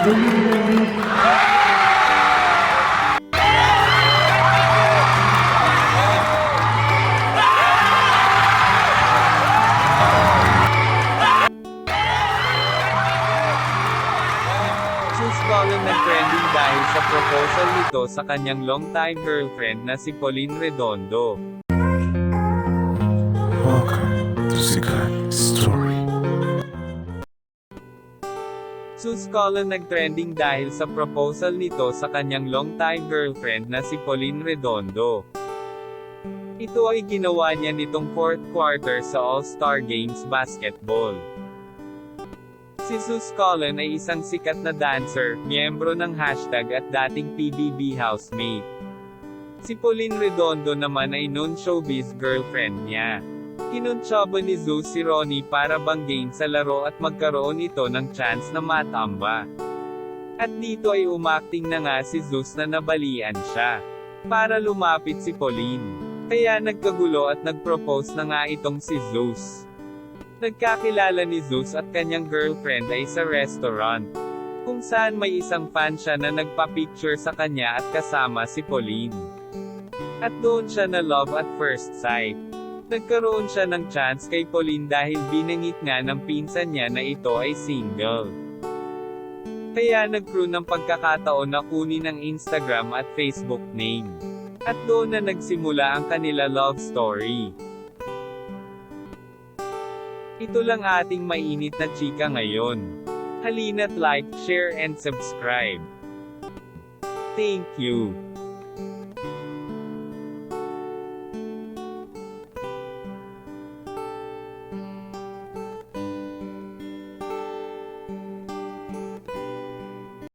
Sus Colin nag-trending dahil sa proposal nito sa kanyang longtime girlfriend na si Pauline Redondo. Welcome to Sikat Story. Sus Colin nag-trending dahil sa proposal nito sa kanyang longtime girlfriend na si Pauline Redondo. Ito ay ginawa niya nitong fourth quarter sa All-Star Games Basketball. Si Sus Colin ay isang sikat na dancer, miyembro ng hashtag at dating PBB housemate. Si Pauline Redondo naman ay known showbiz girlfriend niya. Kinuntsaba ni Zeus si Ronnie para banggain sa laro at magkaroon ito ng chance na matamba. At dito ay umakting na nga si Zeus na nabalian siya. Para lumapit si Pauline. Kaya nagkagulo at nagpropose na nga itong si Zeus. Nagkakilala ni Zeus at kanyang girlfriend ay sa restaurant, kung saan may isang fan siya na nagpa-picture sa kanya at kasama si Pauline. At doon siya na love at first sight. Nagkaroon siya ng chance kay Pauline dahil binangit nga ng pinsan niya na ito ay single. Kaya nagkaroon ng pagkakataon na kunin ang Instagram at Facebook name. At doon na nagsimula ang kanila love story. Ito lang ating mainit na chika ngayon. Halina't like, share and subscribe. Thank you.